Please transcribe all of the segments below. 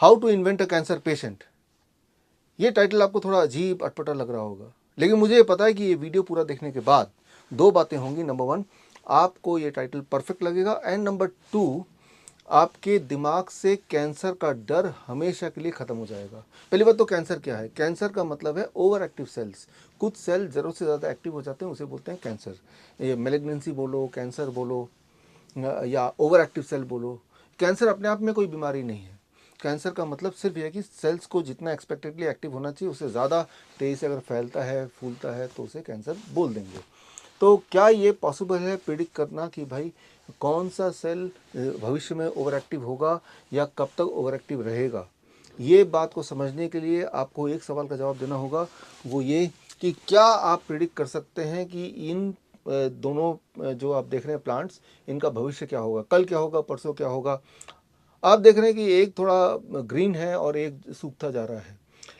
How to invent a cancer patient. ये title आपको थोड़ा अजीब अटपटा लग रहा होगा, लेकिन मुझे ये पता है कि ये वीडियो पूरा देखने के बाद दो बातें होंगी। नंबर वन, आपको ये टाइटल परफेक्ट लगेगा, एंड नंबर टू, आपके दिमाग से कैंसर का डर हमेशा के लिए खत्म हो जाएगा। पहली बात तो कैंसर क्या है? कैंसर का मतलब है ओवर एक्टिव सेल्स। कुछ सेल जरूरत से ज़्यादा एक्टिव हो जाते हैं, उसे बोलते हैं कैंसर। ये मेलिग्नेंसी बोलो, कैंसर बोलो, या ओवर एक्टिव सेल बोलो। कैंसर अपने आप में कोई बीमारी नहीं है। कैंसर का मतलब सिर्फ यह है कि सेल्स को जितना एक्सपेक्टेडली एक्टिव होना चाहिए उससे ज़्यादा तेज़ी से अगर फैलता है, फूलता है, तो उसे कैंसर बोल देंगे। तो क्या ये पॉसिबल है प्रिडिक्ट करना कि भाई कौन सा सेल भविष्य में ओवर एक्टिव होगा या कब तक ओवर एक्टिव रहेगा? ये बात को समझने के लिए आपको एक सवाल का जवाब देना होगा, वो ये कि क्या आप प्रिडिक्ट कर सकते हैं कि इन दोनों जो आप देख रहे हैं प्लांट्स, इनका भविष्य क्या होगा, कल क्या होगा, परसों क्या होगा। आप देख रहे हैं कि एक थोड़ा ग्रीन है और एक सूखता जा रहा है,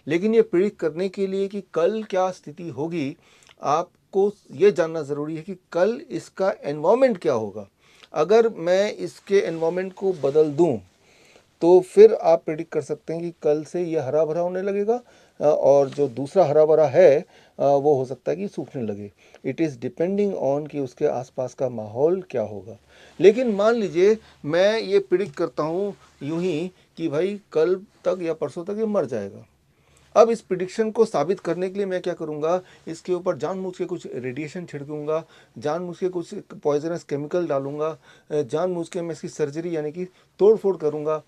लेकिन ये प्रिडिक्ट करने के लिए कि कल क्या स्थिति होगी, आपको ये जानना ज़रूरी है कि कल इसका एनवायरनमेंट क्या होगा। अगर मैं इसके एनवायरनमेंट को बदल दूं तो फिर आप प्रेडिक्ट कर सकते हैं कि कल से ये हरा भरा होने लगेगा, और जो दूसरा हरा भरा है वो हो सकता है कि सूखने लगे। इट इज़ डिपेंडिंग ऑन कि उसके आसपास का माहौल क्या होगा। लेकिन मान लीजिए मैं ये प्रिडिक्ट करता हूँ यूं ही कि भाई कल तक या परसों तक ये मर जाएगा। अब इस प्रिडिक्शन को साबित करने के लिए मैं क्या करूँगा, इसके ऊपर जानबूझ के कुछ रेडिएशन छिड़कूंगा, जानबूझ के कुछ पॉइजनस केमिकल डालूंगा, जानबूझ के मैं इसकी सर्जरी यानी कि तोड़ फोड़ करूँगा।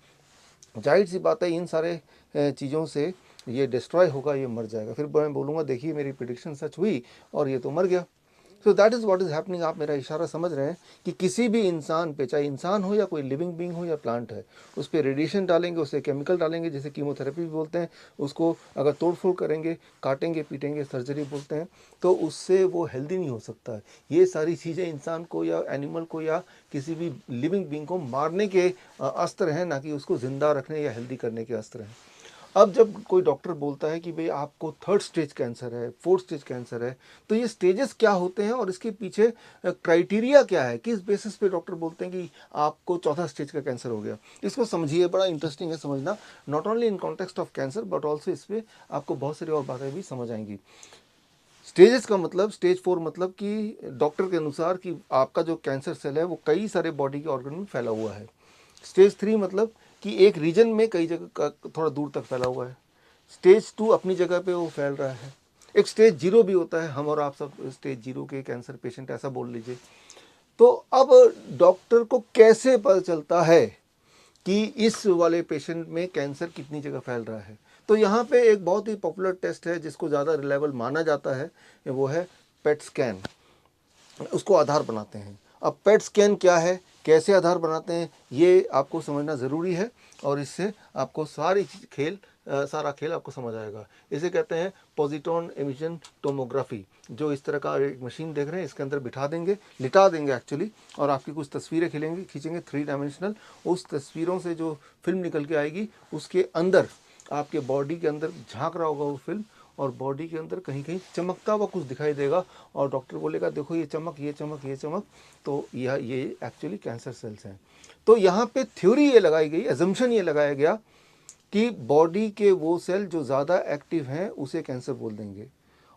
जाहिर सी बात है इन सारे चीज़ों से ये डिस्ट्रॉय होगा, ये मर जाएगा। फिर मैं बोलूँगा देखिए मेरी प्रिडिक्शन सच हुई और ये तो मर गया। So that is what is happening. आप मेरा इशारा समझ रहे हैं कि किसी भी इंसान पे, चाहे इंसान हो या कोई लिविंग बीइंग हो या प्लांट है, उस पर रेडिएशन डालेंगे, उसे केमिकल डालेंगे, जैसे कीमोथेरेपी भी बोलते हैं, उसको अगर तोड़ फोड़ करेंगे, काटेंगे पीटेंगे, सर्जरी बोलते हैं, तो उससे वो हेल्दी नहीं हो सकता है। ये सारी चीज़ें इंसान को या एनिमल को या किसी भी लिविंग बीइंग को मारने के अस्त्र हैं, ना कि उसको ज़िंदा रखने या हेल्दी करने के अस्त्र हैं। अब जब कोई डॉक्टर बोलता है कि भाई आपको थर्ड स्टेज कैंसर है, फोर्थ स्टेज कैंसर है, तो ये स्टेजेस क्या होते हैं और इसके पीछे क्राइटेरिया क्या है, किस बेसिस पे डॉक्टर बोलते हैं कि आपको चौथा स्टेज का कैंसर हो गया। इसको समझिए, बड़ा इंटरेस्टिंग है समझना, not only in context of cancer but also इस पर आपको बहुत सारी और बातें भी समझ आएंगी। स्टेजेस का मतलब, स्टेज 4 मतलब कि डॉक्टर के अनुसार कि आपका जो कैंसर सेल है वो कई सारे बॉडी के ऑर्गन में फैला हुआ है। स्टेज 3 मतलब कि एक रीजन में कई जगह का थोड़ा दूर तक फैला हुआ है। स्टेज 2 अपनी जगह पे वो फैल रहा है। एक स्टेज 0 भी होता है, हम और आप सब स्टेज 0 के कैंसर पेशेंट ऐसा बोल लीजिए। तो अब डॉक्टर को कैसे पता चलता है कि इस वाले पेशेंट में कैंसर कितनी जगह फैल रहा है? तो यहाँ पे एक बहुत ही पॉपुलर टेस्ट है जिसको ज़्यादा रिलायबल माना जाता है, वो है पेट स्कैन। उसको आधार बनाते हैं। अब पेट स्कैन क्या है, कैसे आधार बनाते हैं, ये आपको समझना ज़रूरी है, और इससे आपको सारा खेल आपको समझ आएगा। इसे कहते हैं पॉजिट्रॉन इमेजिंग टोमोग्राफी। जो इस तरह का एक मशीन देख रहे हैं, इसके अंदर बिठा देंगे, लिटा देंगे एक्चुअली, और आपकी कुछ तस्वीरें खींचेंगे 3 डायमेंशनल। उस तस्वीरों से जो फिल्म निकल के आएगी, उसके अंदर आपके बॉडी के अंदर झांक रहा होगा वो फिल्म, और बॉडी के अंदर कहीं कहीं चमकता हुआ कुछ दिखाई देगा, और डॉक्टर बोलेगा देखो ये चमक, ये चमक, ये चमक, तो ये एक्चुअली कैंसर सेल्स हैं। तो यहाँ पे थ्योरी ये लगाई गई, एजम्पशन ये लगाया गया कि बॉडी के वो सेल जो ज़्यादा एक्टिव हैं उसे कैंसर बोल देंगे,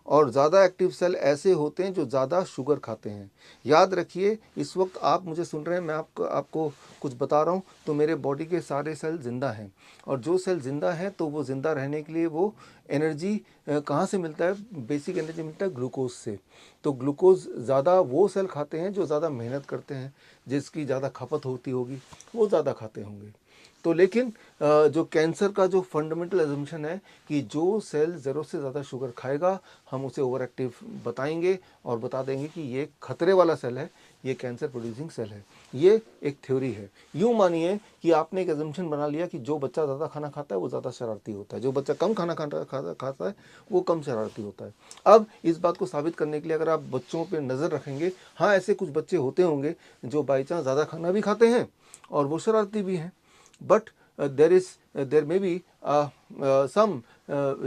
और ज़्यादा एक्टिव सेल ऐसे होते हैं जो ज़्यादा शुगर खाते हैं। याद रखिए, इस वक्त आप मुझे सुन रहे हैं, मैं आपको कुछ बता रहा हूँ, तो मेरे बॉडी के सारे सेल ज़िंदा हैं, और जो सेल ज़िंदा हैं तो वो ज़िंदा रहने के लिए वो एनर्जी कहाँ से मिलता है? बेसिक एनर्जी मिलता है ग्लूकोज से। तो ग्लूकोज ज़्यादा वो सेल खाते हैं जो ज़्यादा मेहनत करते हैं, जिसकी ज़्यादा खपत होती होगी, वो ज़्यादा खाते होंगे। तो लेकिन जो कैंसर का जो फंडामेंटल एजम्पशन है कि जो सेल ज़रूरत से ज़्यादा शुगर खाएगा, हम उसे ओवर एक्टिव बताएंगे और बता देंगे कि ये खतरे वाला सेल है, ये कैंसर प्रोड्यूसिंग सेल है। ये एक थ्योरी है। यूँ मानिए कि आपने एक एजम्पशन बना लिया कि जो बच्चा ज़्यादा खाना खाता है वो ज़्यादा शरारती होता है, जो बच्चा कम खाना खाता है वो कम शरारती होता है। अब इस बात को साबित करने के लिए अगर आप बच्चों पर नज़र रखेंगे, हाँ ऐसे कुछ बच्चे होते होंगे जो बाई चांस ज़्यादा खाना भी खाते हैं और वो शरारती भी हैं, but there may be some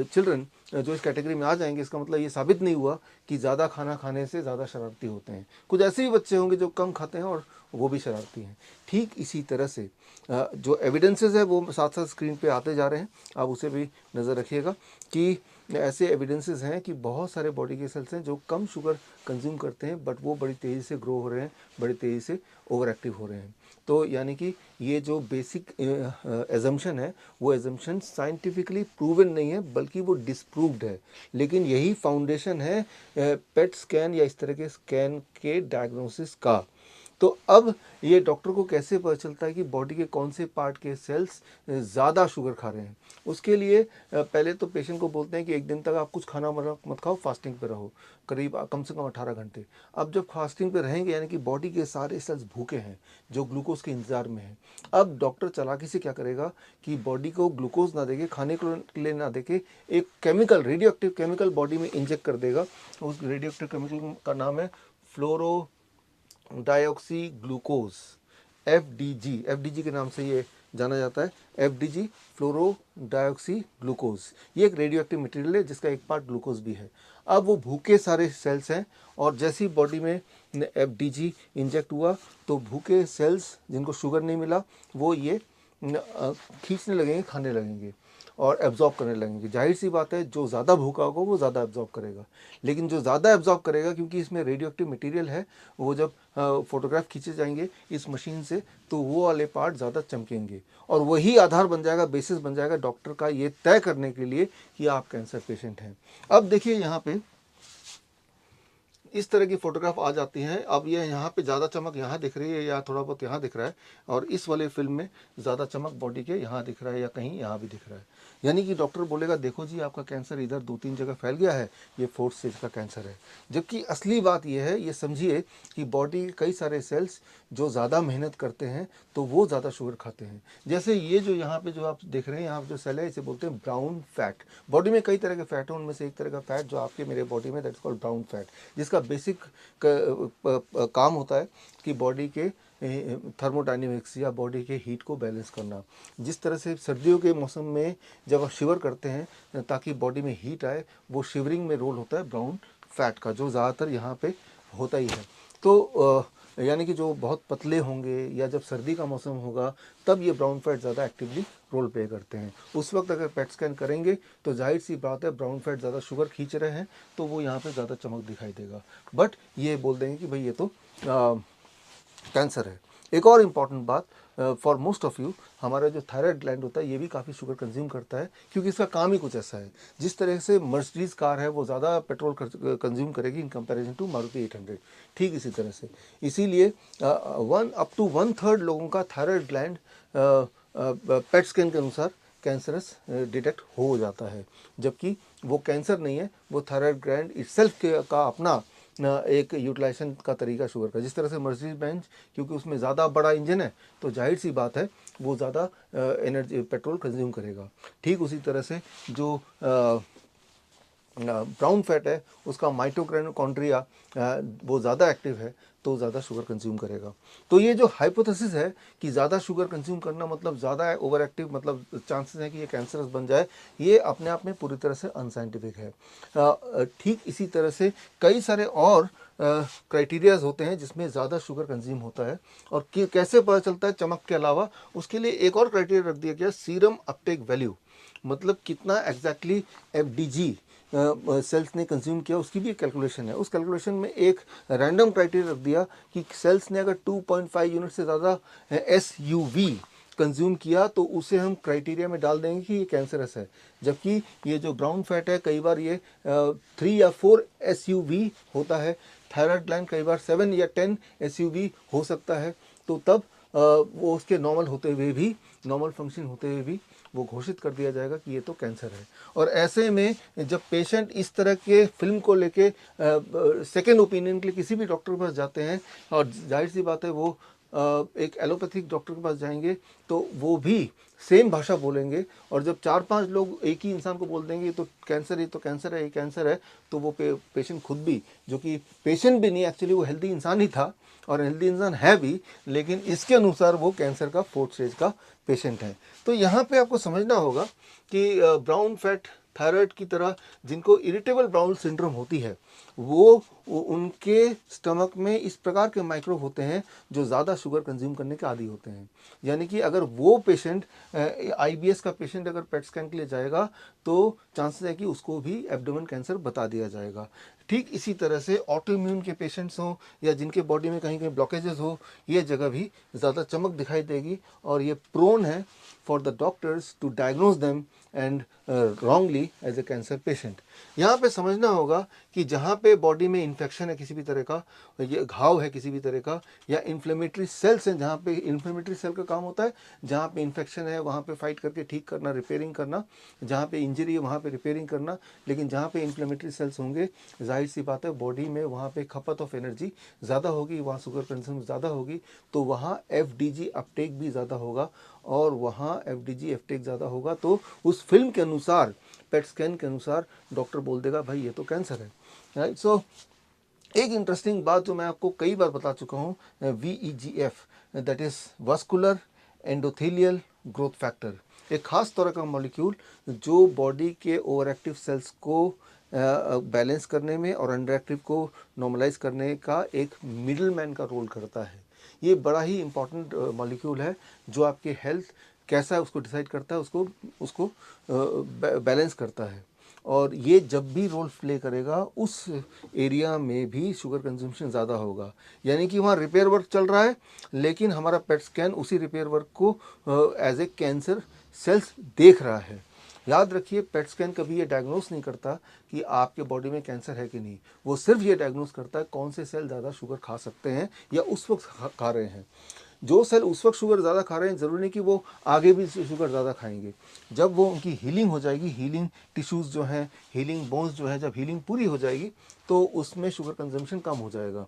children जो इस कैटेगरी में आ जाएंगे, इसका मतलब ये साबित नहीं हुआ कि ज़्यादा खाना खाने से ज़्यादा शरारती होते हैं। कुछ ऐसे भी बच्चे होंगे जो कम खाते हैं और वो भी शरारती हैं। ठीक इसी तरह से जो एविडेंसेस है वो साथ साथ स्क्रीन पे आते जा रहे हैं, आप उसे भी नज़र रखिएगा कि ऐसे एविडेंसेस हैं कि बहुत सारे बॉडी के सेल्स हैं जो कम शुगर कंज्यूम करते हैं, बट वो बड़ी तेज़ी से ग्रो हो रहे हैं, बड़ी तेज़ी से ओवर एक्टिव हो रहे हैं। तो यानी कि ये जो बेसिक एजम्पशन है वो एजम्पशन साइंटिफिकली प्रूवन नहीं है, बल्कि वो डिसप्रूव्ड है। लेकिन यही फाउंडेशन है पेट स्कैन या इस तरह के स्कैन के डायग्नोसिस का। तो अब ये डॉक्टर को कैसे पता चलता है कि बॉडी के कौन से पार्ट के सेल्स ज़्यादा शुगर खा रहे हैं? उसके लिए पहले तो पेशेंट को बोलते हैं कि एक दिन तक आप कुछ खाना मत खाओ, फास्टिंग पे रहो, करीब कम से कम 18 घंटे। अब जब फास्टिंग पे रहेंगे यानी कि बॉडी के सारे सेल्स भूखे हैं जो ग्लूकोज के इंतजार में हैं। अब डॉक्टर चालाकी से क्या करेगा कि बॉडी को ग्लूकोज ना देके, खाने के लिए ना देके, एक chemical, radio active chemical body में इंजेक्ट कर देगा। उस रेडियो एक्टिव केमिकल का नाम है फ्लोरो डाइऑक्सी ग्लूकोज, एफडीजी के नाम से ये जाना जाता है। एफडीजी, फ्लोरो डाइऑक्सी ग्लूकोज, ये एक रेडियो एक्टिव मटेरियल है जिसका एक पार्ट ग्लूकोज भी है। अब वो भूखे सारे सेल्स हैं और जैसी बॉडी में एफडीजी इंजेक्ट हुआ तो भूखे सेल्स जिनको शुगर नहीं मिला वो ये खींचने लगेंगे, खाने लगेंगे और एब्जॉर्ब करने लगेंगे। जाहिर सी बात है जो ज़्यादा भूखा होगा वो ज़्यादा एब्जॉर्ब करेगा, लेकिन जो ज़्यादा एब्जॉर्ब करेगा, क्योंकि इसमें रेडियो एक्टिव मटेरियल है, वो जब फोटोग्राफ खींचे जाएंगे इस मशीन से तो वो वाले पार्ट ज़्यादा चमकेंगे और वही आधार बन जाएगा, बेसिस बन जाएगा डॉक्टर का ये तय करने के लिए कि आप कैंसर पेशेंट हैं। अब देखिए यहाँ पे इस तरह की फोटोग्राफ आ जाती हैं। अब ये यहाँ पे ज़्यादा चमक यहाँ दिख रही है या थोड़ा बहुत यहाँ दिख रहा है, और इस वाले फिल्म में ज़्यादा चमक बॉडी के यहाँ दिख रहा है या कहीं यहाँ भी दिख रहा है। यानी कि डॉक्टर बोलेगा देखो जी आपका कैंसर इधर 2-3 जगह फैल गया है, ये 4th स्टेज का कैंसर है। जबकि असली बात ये है, ये समझिए कि बॉडी के कई सारे सेल्स जो ज़्यादा मेहनत करते हैं तो वो ज़्यादा शुगर खाते हैं। जैसे ये जो यहाँ पे जो आप देख रहे हैं, यहाँ जो सेल है इसे बोलते हैं ब्राउन फैट। बॉडी में कई तरह के फैट हैं, उनमें से एक तरह का फैट जो आपके मेरे बॉडी में, दैट्स कॉल्ड ब्राउन फैट, जिसका बेसिक काम होता है कि बॉडी के थर्मोडायनेमिक्स या बॉडी के हीट को बैलेंस करना। जिस तरह से सर्दियों के मौसम में जब आप शिवर करते हैं ताकि बॉडी में हीट आए, वो शिवरिंग में रोल होता है ब्राउन फैट का, जो ज़्यादातर यहाँ पे होता ही है। तो यानी कि जो बहुत पतले होंगे या जब सर्दी का मौसम होगा तब ये ब्राउन फैट ज़्यादा एक्टिवली रोल प्ले करते हैं। उस वक्त अगर पेट स्कैन करेंगे तो जाहिर सी बात है ब्राउन फैट ज़्यादा शुगर खींच रहे हैं तो वो यहाँ पे ज़्यादा चमक दिखाई देगा, बट ये बोल देंगे कि भाई ये तो कैंसर है। एक और इम्पॉर्टेंट बात, फॉर मोस्ट ऑफ यू, हमारा जो थायराइड ग्लैंड होता है ये भी काफ़ी शुगर कंज्यूम करता है, क्योंकि इसका काम ही कुछ ऐसा है। जिस तरह से मर्सिडीज़ कार है वो ज़्यादा पेट्रोल कंज्यूम करेगी इन कंपैरिजन टू मारुति 800, ठीक इसी तरह से। इसीलिए अप टू 1/3 लोगों का थायराइड ग्लैंड पेट स्कैन के अनुसार कैंसरस डिटेक्ट हो जाता है, जबकि वो कैंसर नहीं है, वो थायराइड ग्लैंड इटसेल्फ का अपना एक यूटिलाइजेशन का तरीका शुगर का। जिस तरह से मर्सिडीज बेंज, क्योंकि उसमें ज़्यादा बड़ा इंजन है तो जाहिर सी बात है वो ज़्यादा एनर्जी पेट्रोल कंज्यूम करेगा। ठीक उसी तरह से जो ब्राउन फैट है उसका माइटोकॉन्ड्रिया वो ज़्यादा एक्टिव है तो ज़्यादा शुगर कंज्यूम करेगा। तो ये जो हाइपोथेसिस है कि ज़्यादा शुगर कंज्यूम करना मतलब ज़्यादा ओवर एक्टिव, मतलब चांसेस हैं कि ये कैंसरस बन जाए, ये अपने आप में पूरी तरह से अनसाइंटिफिक है। ठीक इसी तरह से कई सारे और क्राइटेरियाज होते हैं जिसमें ज़्यादा शुगर कंज्यूम होता है, और कैसे पता चलता है चमक के अलावा, उसके लिए एक और क्राइटेरिया रख दिया गया, सीरम अपटेक वैल्यू, मतलब कितना एग्जैक्टली एफडीजी सेल्स ने कंज्यूम किया, उसकी भी एक कैलकुलेशन है। उस कैलकुलेशन में एक रैंडम क्राइटेरिया रख दिया कि सेल्स ने अगर 2.5 यूनिट से ज़्यादा SUV कंज्यूम किया तो उसे हम क्राइटेरिया में डाल देंगे कि ये कैंसरस है। जबकि ये जो ब्राउन फैट है कई बार ये 3 या 4 SUV होता है, थायराइड ग्लैंड कई बार 7 या 10 SUV हो सकता है, तो तब वो उसके नॉर्मल होते हुए भी, नॉर्मल फंक्शन होते हुए भी वो घोषित कर दिया जाएगा कि ये तो कैंसर है। और ऐसे में जब पेशेंट इस तरह के फिल्म को लेके सेकेंड ओपिनियन के लिए किसी भी डॉक्टर के पास जाते हैं, और जाहिर सी बात है वो एक एलोपैथिक डॉक्टर के पास जाएंगे तो वो भी सेम भाषा बोलेंगे, और जब 4-5 लोग एक ही इंसान को बोल देंगे तो कैंसर, ये तो कैंसर है, ये कैंसर है, तो वो पेशेंट खुद भी, जो कि पेशेंट भी नहीं, एक्चुअली वो हेल्दी इंसान ही था और हेल्दी इंसान है भी, लेकिन इसके अनुसार वो कैंसर का 4th स्टेज का पेशेंट है। तो यहाँ पे आपको समझना होगा कि ब्राउन फैट, थायराइड की तरह जिनको इरिटेबल बाउल सिंड्रोम होती है, वो उनके स्टमक में इस प्रकार के माइक्रोब होते हैं जो ज़्यादा शुगर कंज्यूम करने के आदी होते हैं। यानी कि अगर वो पेशेंट IBS का पेशेंट अगर पेट स्कैन के लिए जाएगा तो चांसेस है कि उसको भी एब्डोमेन कैंसर बता दिया जाएगा। ठीक इसी तरह से ऑटो इम्यून के पेशेंट्स हों या जिनके बॉडी में कहीं कहीं ब्लॉकेजेस हो, ये जगह भी ज़्यादा चमक दिखाई देगी और ये प्रोन है for the doctors to diagnose them and wrongly as a cancer patient. यहाँ पे समझना होगा कि जहाँ पे बॉडी में इन्फेक्शन है किसी भी तरह का, ये घाव है किसी भी तरह का, या इन्फ्लेमेटरी सेल्स हैं, जहाँ पे इन्फ्लेमेटरी सेल का काम होता है जहाँ पे इन्फेक्शन है वहाँ पे फाइट करके ठीक करना, रिपेयरिंग करना, जहाँ पे इंजरी है वहाँ पे रिपेयरिंग करना। लेकिन जहाँ पे इन्फ्लेमेटरी सेल्स होंगे जाहिर सी बात है बॉडी में वहाँ पे खपत ऑफ एनर्जी ज़्यादा होगी, वहाँ शुगर कंज्यूम ज़्यादा होगी, तो वहाँ FDG अपटेक भी ज़्यादा होगा और वहाँ FDG अपटेक ज़्यादा होगा तो उस फिल्म के अनुसार, पेट स्कैन के अनुसार डॉक्टर बोल देगा भाई ये तो कैंसर है, राइट। सो एक इंटरेस्टिंग बात जो मैं आपको कई बार बता चुका हूँ, VEGF, that is vascular endothelial growth factor, एक खास तरह का मॉलिक्यूल जो बॉडी के ओवर एक्टिव सेल्स को बैलेंस करने में और अंडर एक्टिव को नॉर्मलाइज करने का एक मिडल मैन का रोल करता है। ये बड़ा ही इंपॉर्टेंट मॉलिक्यूल है जो आपके हेल्थ कैसा है उसको डिसाइड करता है, उसको बैलेंस करता है। और ये जब भी रोल प्ले करेगा उस एरिया में भी शुगर कंजम्पशन ज़्यादा होगा। यानी कि वहाँ रिपेयर वर्क चल रहा है लेकिन हमारा पेट स्कैन उसी रिपेयर वर्क को एज ए कैंसर सेल्स देख रहा है। याद रखिए पेट स्कैन कभी ये डायग्नोस नहीं करता कि आपके बॉडी में कैंसर है कि नहीं, वो सिर्फ ये डायग्नोस करता है कौन से सेल ज़्यादा शुगर खा सकते हैं या उस वक्त खा रहे हैं। जो सेल उस वक्त शुगर ज़्यादा खा रहे हैं ज़रूरी नहीं कि वो आगे भी शुगर ज़्यादा खाएंगे। जब वो उनकी हीलिंग हो जाएगी, हीलिंग टिश्यूज़ जो हैं, हीलिंग बोन्स जो है, जब हीलिंग पूरी हो जाएगी तो उसमें शुगर कंजम्पशन कम हो जाएगा।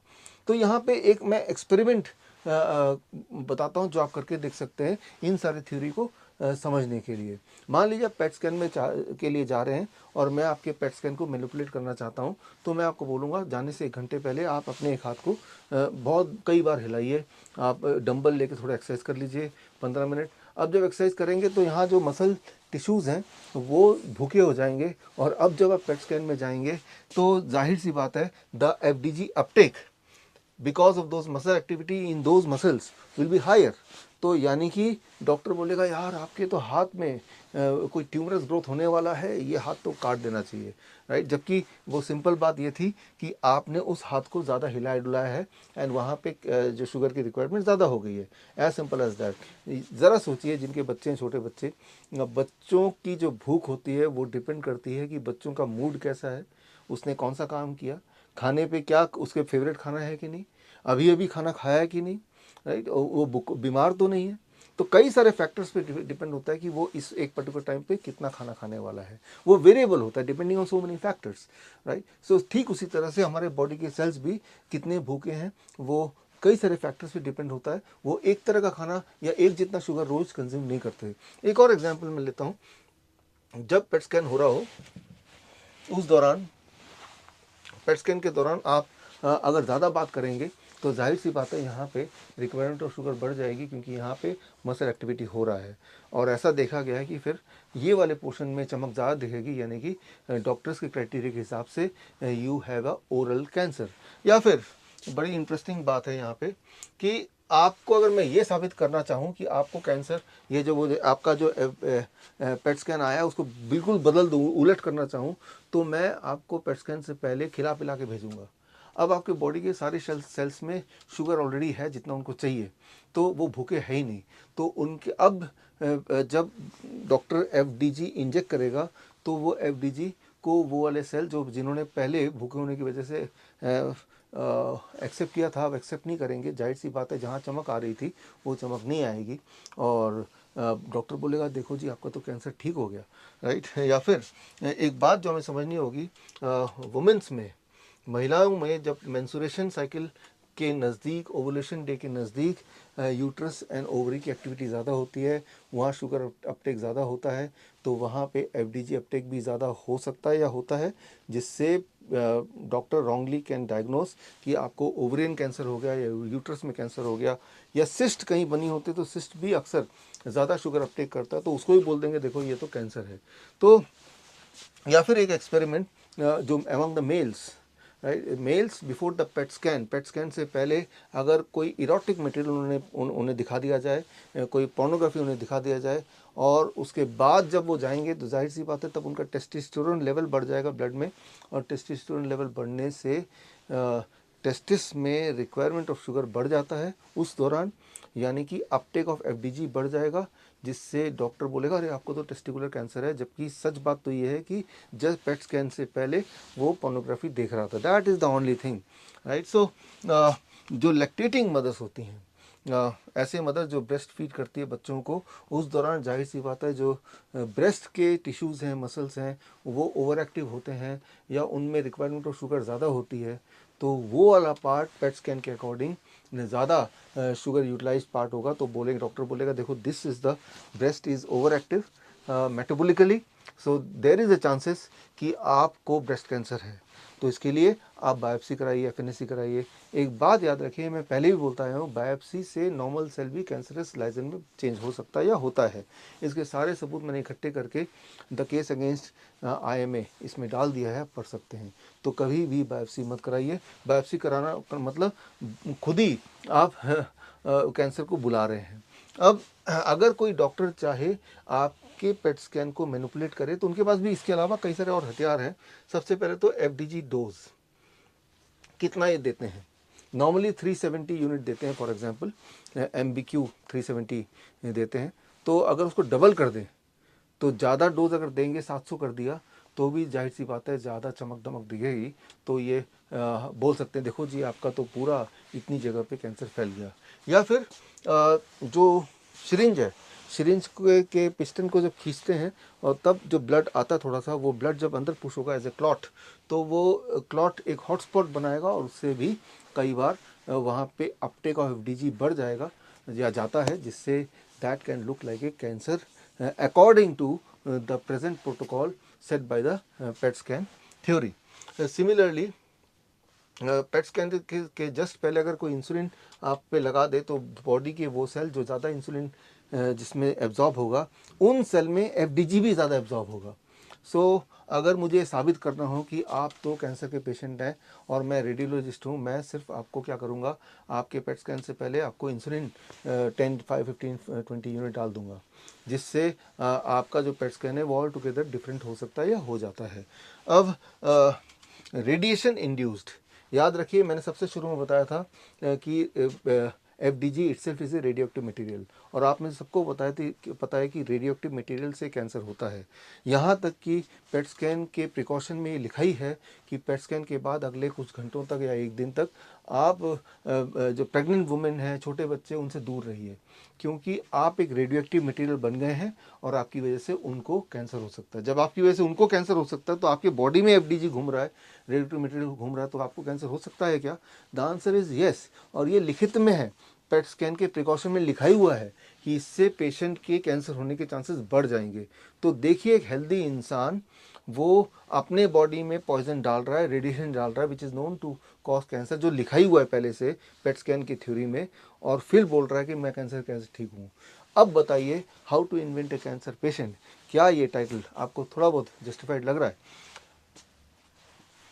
तो यहाँ पे एक मैं एक्सपेरिमेंट बताता हूँ जो आप करके देख सकते हैं इन सारी थ्योरी को समझने के लिए। मान लीजिए आप पेट स्कैन में के लिए जा रहे हैं और मैं आपके पेट स्कैन को मैनिपुलेट करना चाहता हूं, तो मैं आपको बोलूँगा जाने से 1 घंटे पहले आप अपने एक हाथ को बहुत कई बार हिलाइए, आप डंबल लेके थोड़ा एक्सरसाइज कर लीजिए 15 मिनट। अब जब एक्सरसाइज करेंगे तो यहाँ जो मसल टिश्यूज़ हैं वो भूखे हो जाएंगे और अब जब आप पेट स्कैन में जाएंगे तो जाहिर सी बात है the FDG uptake because of those muscle activity in those muscles will be higher. तो यानी कि डॉक्टर बोलेगा यार आपके तो हाथ में कोई ट्यूमरस ग्रोथ होने वाला है, ये हाथ तो काट देना चाहिए, राइट। जबकि वो सिंपल बात ये थी कि आपने उस हाथ को ज़्यादा हिलाया डुलाया है एंड वहाँ पे जो शुगर की रिक्वायरमेंट ज़्यादा हो गई है, एज सिंपल एज दैट। ज़रा सोचिए जिनके बच्चे हैं, छोटे बच्चे, बच्चों की जो भूख होती है वो डिपेंड करती है कि बच्चों का मूड कैसा है, उसने कौन सा काम किया, खाने पे क्या उसके फेवरेट खाना है कि नहीं, अभी अभी खाना खाया है कि नहीं, राइट, वो बीमार तो नहीं है। तो कई सारे फैक्टर्स पे डिपेंड होता है कि वो इस एक पर्टिकुलर टाइम पे कितना खाना खाने वाला है, वो वेरिएबल होता है depending on so many factors, right. So ठीक उसी तरह से हमारे बॉडी के सेल्स भी कितने भूखे हैं वो कई सारे फैक्टर्स पे डिपेंड होता है, वो एक तरह का खाना या एक जितना शुगर रोज कंज्यूम नहीं करते। एक और एग्जांपल मैं लेता हूँ, जब पेट स्कैन हो रहा हो उस दौरान, पेट स्कैन के दौरान आप अगर ज़्यादा बात करेंगे तो जाहिर सी बात है यहाँ पे रिक्वायरमेंट ऑफ शुगर बढ़ जाएगी क्योंकि यहाँ पे मसल एक्टिविटी हो रहा है। और ऐसा देखा गया है कि फिर ये वाले पोर्शन में चमक ज़्यादा दिखेगी, यानी कि डॉक्टर्स के क्राइटेरिया के हिसाब से you have a oral cancer. या फिर बड़ी इंटरेस्टिंग बात है यहाँ पे कि आपको अगर मैं ये साबित करना चाहूँ कि आपको कैंसर, ये जो वो आपका जो पेट स्कैन आया उसको बिल्कुल बदल दूँ, उलट करना चाहूँ, तो मैं आपको पेट स्कैन से पहले खिला पिला के भेजूँगा। अब आपके बॉडी के सारे सेल्स में शुगर ऑलरेडी है जितना उनको चाहिए, तो वो भूखे है ही नहीं। तो उनके अब जब डॉक्टर FDG इंजेक्ट करेगा तो वो FDG को वो वाले सेल जो जिन्होंने पहले भूखे होने की वजह से एक्सेप्ट किया था अब एक्सेप्ट नहीं करेंगे। जाहिर सी बात है जहाँ चमक आ रही थी वो चमक नहीं आएगी और डॉक्टर बोलेगा देखो जी आपका तो कैंसर ठीक हो गया, राइट। या फिर एक बात जो हमें समझनी होगी, वुमेंस में, महिलाओं में जब मेंस्ट्रुएशन साइकिल के नज़दीक, ओवुलेशन डे के नज़दीक यूट्रस एंड ओवरी की एक्टिविटी ज़्यादा होती है, वहाँ शुगर अपटेक ज़्यादा होता है, तो वहाँ पे FDG अपटेक भी ज़्यादा हो सकता है या होता है, जिससे डॉक्टर रॉन्गली कैन डायग्नोस कि आपको ओवरियन कैंसर हो गया या यूट्रस में कैंसर हो गया या सिस्ट कहीं बनी होती है, तो सिस्ट भी अक्सर ज़्यादा शुगर अपटेक करता है, तो उसको भी बोल देंगे देखो ये तो कैंसर है। तो या फिर एक एक्सपेरिमेंट जो among the males, right, males before the PET scan से पहले अगर कोई इरोटिक मटेरियल उन्हें दिखा दिया जाए, कोई पोर्नोग्राफी उन्हें दिखा दिया जाए, और उसके बाद जब वो जाएंगे तो जाहिर सी बात है तब उनका टेस्टोस्टेरोन लेवल बढ़ जाएगा ब्लड में, और टेस्टोस्टेरोन लेवल बढ़ने से टेस्टिस में रिक्वायरमेंट ऑफ शुगर बढ़ जाता है उस दौरान, यानी कि अपटेक ऑफ एफडीजी बढ़ जाएगा, जिससे डॉक्टर बोलेगा अरे आपको तो टेस्टिकुलर कैंसर है, जबकि सच बात तो ये है कि जस्ट पेट स्कैन से पहले वो पोर्नोग्राफी देख रहा था। That is the only thing, right. So जो लैक्टेटिंग मदर्स होती हैं, ऐसे मदर जो ब्रेस्ट फीड करती है बच्चों को, उस दौरान जाहिर सी बात है जो ब्रेस्ट के टिश्यूज़ हैं, मसल्स हैं, वो ओवर एक्टिव होते हैं या उनमें रिक्वायरमेंट ऑफ शुगर ज़्यादा होती है, तो वो वाला पार्ट पेट स्कैन के अकॉर्डिंग ज़्यादा शुगर यूटिलाइज पार्ट होगा, तो बोलेंगे, डॉक्टर बोलेगा देखो this is the breast is over active metabolically, so there is a chances कि आपको ब्रेस्ट कैंसर है। तो इसके लिए आप बायोप्सी कराइए, एफएनएसी कराइए। एक बात याद रखिए, मैं पहले भी बोलता आया हूँ, बायोप्सी से नॉर्मल सेल भी कैंसरस लाइजन में चेंज हो सकता है या होता है। इसके सारे सबूत मैंने इकट्ठे करके द केस अगेंस्ट IMA इसमें डाल दिया है, आप पढ़ सकते हैं। तो कभी भी बायोप्सी मत कराइए। बायोप्सी कराना मतलब खुद ही आप कैंसर को बुला रहे हैं। अब अगर कोई डॉक्टर चाहे आपके पेट स्कैन को मैनिपुलेट करे तो उनके पास भी इसके अलावा कई सारे और हथियार हैं। सबसे पहले तो FDG डोज कितना ये देते हैं, नॉर्मली 370 यूनिट देते हैं, फॉर एग्जांपल MBQ 370 देते हैं, तो अगर उसको डबल कर दें तो ज़्यादा डोज अगर देंगे, 700 कर दिया, तो भी जाहिर सी बात है ज़्यादा चमक दमक दिखेगी, तो ये बोल सकते हैं देखो जी आपका तो पूरा इतनी जगह पे कैंसर फैल गया। या फिर जो सिरिंज है, सिरिंज के पिस्टन को जब खींचते हैं और तब जो ब्लड आता है थोड़ा सा, वो ब्लड जब अंदर पुश होगा एज ए क्लॉट, तो वो क्लॉट एक हॉटस्पॉट बनाएगा और उससे भी कई बार वहाँ पे अपटेक ऑफ FDG बढ़ जाएगा या जाता है, जिससे that can look like a cancer according to the present protocol set by the PET scan theory. Similarly, pet scan के जस्ट पहले अगर कोई इंसुलिन आप पे लगा दे तो बॉडी के वो सेल जो ज़्यादा इंसुलिन जिसमें एब्जॉर्ब होगा, उन सेल में FDG भी ज़्यादा एब्जॉर्ब होगा। सो अगर मुझे साबित करना हो कि आप तो कैंसर के पेशेंट हैं और मैं रेडियोलॉजिस्ट हूँ, मैं सिर्फ आपको क्या करूँगा, आपके पेट स्कैन से पहले आपको इंसुलिन 10, 5, 15, 20 यूनिट डाल दूँगा, जिससे आपका जो पेट स्कैन है वो ऑल टुगेदर डिफरेंट हो सकता है या हो जाता है। अब रेडिएशन इंड्यूस्ड, याद रखिए मैंने सबसे शुरू में बताया था कि FDG itself is a radio active material, और आप में सबको पता है कि रेडियो एक्टिव मटीरियल से कैंसर होता है। यहाँ तक कि पेट स्कैन के प्रिकॉशन में ये लिखा ही है कि पेट स्कैन के बाद अगले कुछ घंटों तक या एक दिन तक आप जो प्रेग्नेंट वुमेन हैं, छोटे बच्चे, उनसे दूर रहिए, क्योंकि आप एक रेडियो एक्टिव मटीरियल बन गए हैं और आपकी वजह से उनको कैंसर हो सकता है। जब आपकी वजह से उनको कैंसर हो सकता है तो आपके बॉडी में FDG घूम रहा है, रेडियो एक्टिव मटीरियल घूम रहा है, तो आपको कैंसर हो सकता है क्या? द आंसर इज़ येस, और ये लिखित में है, पेट स्कैन के प्रिकॉशन में लिखा ही हुआ है कि इससे पेशेंट के कैंसर होने के चांसेस बढ़ जाएंगे। तो देखिए एक हेल्दी इंसान वो अपने बॉडी में पॉइजन डाल रहा है, रेडिएशन डाल रहा है, which is known to cause cancer, जो लिखा ही हुआ है पहले से पेट स्कैन की थ्योरी में, और फिर बोल रहा है कि मैं कैंसर कैसे ठीक हूँ। अब बताइए, how to invent a cancer patient, क्या ये टाइटल आपको थोड़ा बहुत जस्टिफाइड लग रहा है?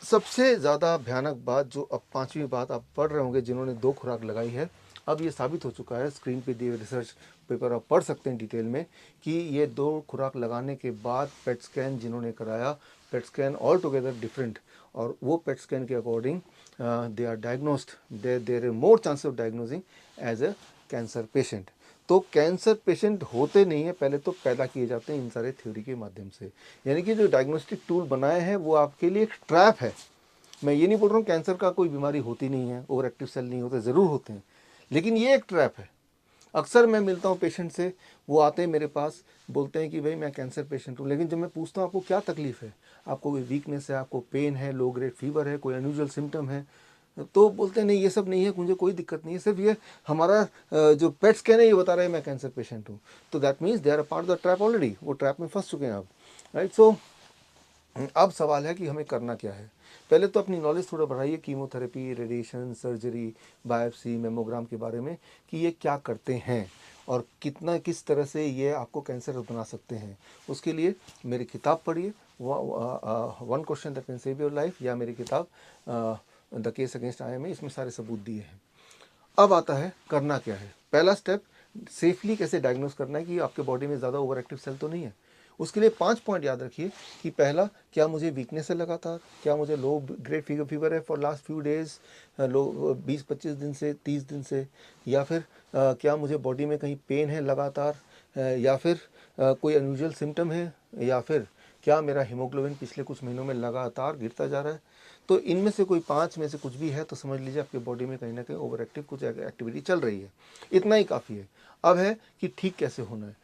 सबसे ज़्यादा भयानक बात जो अब 5वीं बात आप पढ़ रहे होंगे जिन्होंने 2 खुराक लगाई है, अब ये साबित हो चुका है, स्क्रीन पे दिए हुए रिसर्च पेपर आप पढ़ सकते हैं डिटेल में, कि ये 2 खुराक लगाने के बाद पेट स्कैन जिन्होंने कराया, PET scan all together different, और वो पेट स्कैन के according they are diagnosed, there are more chance of diagnosing as a cancer patient. तो कैंसर पेशेंट होते नहीं है, पहले तो पैदा किए जाते हैं इन सारे थ्योरी के माध्यम से। यानी कि जो डायग्नोस्टिक टूल बनाए हैं वो आपके लिए एक ट्रैप है। मैं ये नहीं बोल रहा हूँ कैंसर का कोई बीमारी होती नहीं है, ओवर एक्टिव सेल नहीं होते, ज़रूर होते हैं, लेकिन ये एक ट्रैप है। अक्सर मैं मिलता हूँ पेशेंट से, वो आते हैं मेरे पास, बोलते हैं कि भाई मैं कैंसर पेशेंट हूँ, लेकिन जब मैं पूछता हूँ आपको क्या तकलीफ़ है, आपको कोई वीकनेस है, आपको पेन है, लो ग्रेड फीवर है, कोई अनयूजुअल सिम्टम है, तो बोलते हैं नहीं ये सब नहीं है, मुझे कोई दिक्कत नहीं है, सिर्फ ये हमारा जो पेट स्कैन है ये बता रहा है मैं कैंसर पेशेंट हूँ। तो that means they are a part of the trap already, वो ट्रैप में फंस चुके हैं आप, राइट। सो अब सवाल है कि हमें करना क्या है। पहले तो अपनी नॉलेज थोड़ा बढ़ाइए chemotherapy, radiation, surgery, biopsy, mammogram के बारे में, कि ये क्या करते हैं और कितना किस तरह से ये आपको कैंसर बना सकते हैं। उसके लिए मेरी किताब पढ़िए, one question that can save your life, या मेरी किताब द केस अगेंस्ट IMA, इसमें सारे सबूत दिए हैं। अब आता है करना क्या है। पहला स्टेप, सेफली कैसे डायग्नोस करना है कि आपके बॉडी में ज़्यादा ओवर एक्टिव सेल तो नहीं है। उसके लिए 5 पॉइंट याद रखिए कि पहला, क्या मुझे वीकनेस है लगातार, क्या मुझे लो ग्रेड फीवर है फॉर लास्ट फ्यू डेज, लो 20-25 दिन से 30 दिन से, या फिर क्या मुझे बॉडी में कहीं पेन है लगातार, या फिर कोई अनयूजुअल सिम्टम है, या फिर क्या मेरा हीमोग्लोबिन पिछले कुछ महीनों में लगातार गिरता जा रहा है। तो इनमें से कोई 5 में से कुछ भी है तो समझ लीजिए आपके बॉडी में कहीं ना कहीं ओवर एक्टिव कुछ एक्टिविटी चल रही है। इतना ही काफ़ी है। अब है कि ठीक कैसे होना है।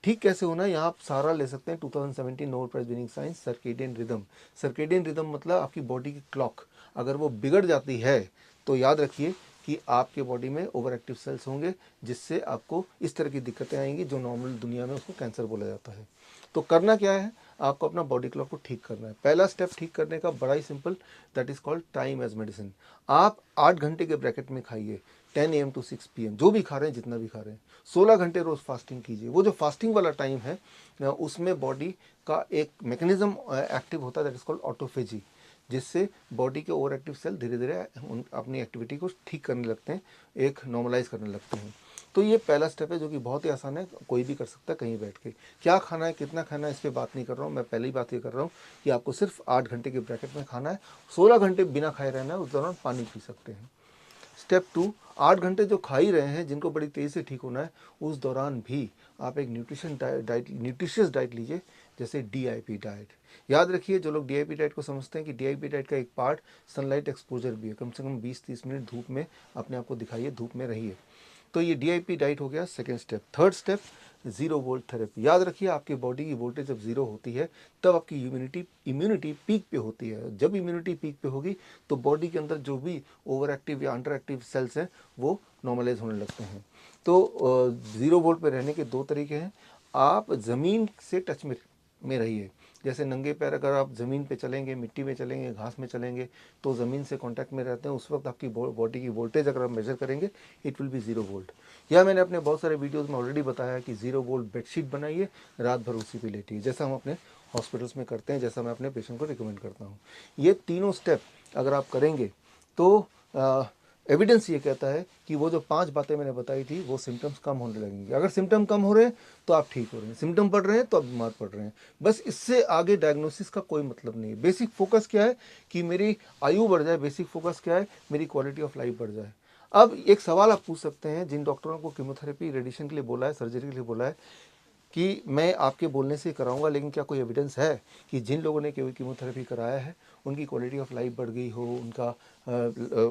ठीक कैसे होना है, यहाँ आप सारा ले सकते हैं 2017 Nobel prize winning science, circadian rhythm. Circadian rhythm मतलब आपकी बॉडी की क्लॉक, अगर वो बिगड़ जाती है तो याद रखिए कि आपके बॉडी में ओवर एक्टिव सेल्स होंगे, जिससे आपको इस तरह की दिक्कतें आएंगी जो नॉर्मल दुनिया में उसको कैंसर बोला जाता है। तो करना क्या है, आपको अपना बॉडी क्लॉक को ठीक करना है। पहला स्टेप ठीक करने का बड़ा ही simple, that is called time as medicine. आप 8 घंटे के ब्रैकेट में खाइए, 10 AM to 6 PM, जो भी खा रहे हैं, जितना भी खा रहे हैं। 16 घंटे रोज फास्टिंग कीजिए। वो जो फास्टिंग वाला टाइम है उसमें बॉडी का एक मैकेनिज्म एक्टिव होता है, दैट इज कॉल्ड ऑटोफेजी, जिससे बॉडी के ओवर एक्टिव सेल धीरे धीरे अपनी एक्टिविटी को ठीक करने लगते हैं, एक नॉर्मलाइज करने लगते हैं। तो ये पहला स्टेप है जो कि बहुत ही आसान है, कोई भी कर सकता है कहीं बैठ के। क्या खाना है, कितना खाना है, इस पर बात नहीं कर रहा हूँ मैं, पहले ही बात ये कर रहा हूँ कि आपको सिर्फ 8 घंटे के ब्रैकेट में खाना है, 16 घंटे बिना खाए रहना है, उस दौरान पानी पी सकते हैं। स्टेप 2, 8 घंटे जो खा ही रहे हैं, जिनको बड़ी तेज़ी से ठीक होना है, उस दौरान भी आप एक न्यूट्रिशियस डाइट लीजिए, जैसे DIP डाइट। याद रखिए, जो लोग DIP डाइट को समझते हैं कि DIP डाइट का एक पार्ट सनलाइट एक्सपोजर भी है, कम से कम 20-30 मिनट धूप में अपने आप को दिखाइए, धूप में रहिए। तो ये DIP डाइट हो गया second step. Third step, 0 volt therapy. याद रखिए, आपकी बॉडी की वोल्टेज जब 0 होती है तब आपकी इम्यूनिटी पीक पे होती है। जब इम्यूनिटी पीक पे होगी तो बॉडी के अंदर जो भी ओवर एक्टिव या अंडर एक्टिव सेल्स हैं वो नॉर्मलाइज होने लगते हैं। तो 0 वोल्ट पे रहने के 2 तरीके हैं। आप ज़मीन से टच में रहिए, जैसे नंगे पैर अगर आप ज़मीन पे चलेंगे, मिट्टी में चलेंगे, घास में चलेंगे, तो ज़मीन से कांटेक्ट में रहते हैं, उस वक्त आपकी बॉडी की वोल्टेज अगर आप मेजर करेंगे, इट विल बी 0 वोल्ट। या मैंने अपने बहुत सारे वीडियोस में ऑलरेडी बताया कि 0 वोल्ट बेडशीट बनाइए, रात भर उसी पे लेटिए, जैसा हम अपने हॉस्पिटल्स में करते हैं, जैसा मैं अपने पेशेंट को रिकमेंड करता हूँ। ये तीनों स्टेप अगर आप करेंगे तो एविडेंस ये कहता है कि वो जो 5 बातें मैंने बताई थी वो सिम्टम्स कम होने लगेंगे। अगर सिम्टम कम हो रहे हैं तो आप ठीक हो रहे हैं, सिम्टम बढ़ रहे हैं तो आप बीमार पड़ रहे हैं। बस इससे आगे डायग्नोसिस का कोई मतलब नहीं है। बेसिक फोकस क्या है कि मेरी आयु बढ़ जाए, बेसिक फोकस क्या है, मेरी क्वालिटी ऑफ लाइफ बढ़ जाए। अब एक सवाल आप पूछ सकते हैं, जिन डॉक्टरों को कीमोथेरेपी, रेडिएशन के लिए बोला है, सर्जरी के लिए बोला है, कि मैं आपके बोलने से कराऊंगा, लेकिन क्या कोई एविडेंस है कि जिन लोगों ने कीमोथेरेपी कराया है उनकी क्वालिटी ऑफ लाइफ बढ़ गई हो, उनका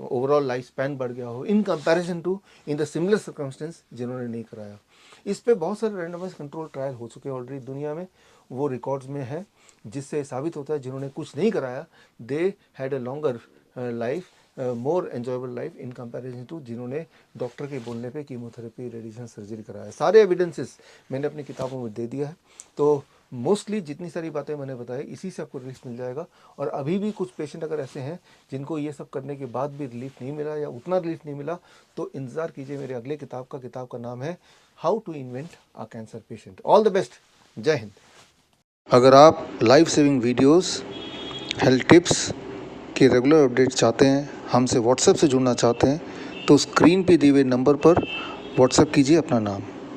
ओवरऑल लाइफ स्पैन बढ़ गया हो in comparison to in the similar circumstance जिन्होंने नहीं कराया। इस पे बहुत सारे रैंडमाइज कंट्रोल ट्रायल हो चुके हैं ऑलरेडी दुनिया में, वो रिकॉर्ड्स में है, जिससे साबित होता है जिन्होंने कुछ नहीं कराया they had a longer life, more enjoyable life in comparison to जिन्होंने डॉक्टर के बोलने पे कीमोथेरेपी, रेडिएशन, सर्जरी कराया। सारे एविडेंसेस मैंने अपनी किताबों में दे दिया है। तो मोस्टली जितनी सारी बातें मैंने बताई, इसी से आपको रिलीफ मिल जाएगा। और अभी भी कुछ पेशेंट अगर ऐसे हैं जिनको ये सब करने के बाद भी रिलीफ नहीं मिला या उतना रिलीफ नहीं मिला, तो इंतज़ार कीजिए मेरे अगले किताब का। किताब का नाम है how to invent a cancer patient. All the best, जय हिंद। अगर आप life saving videos, health tips के रेगुलर अपडेट चाहते हैं, हमसे व्हाट्सएप से जुड़ना चाहते हैं, तो स्क्रीन पे दिए हुए नंबर पर व्हाट्सएप कीजिए अपना नाम।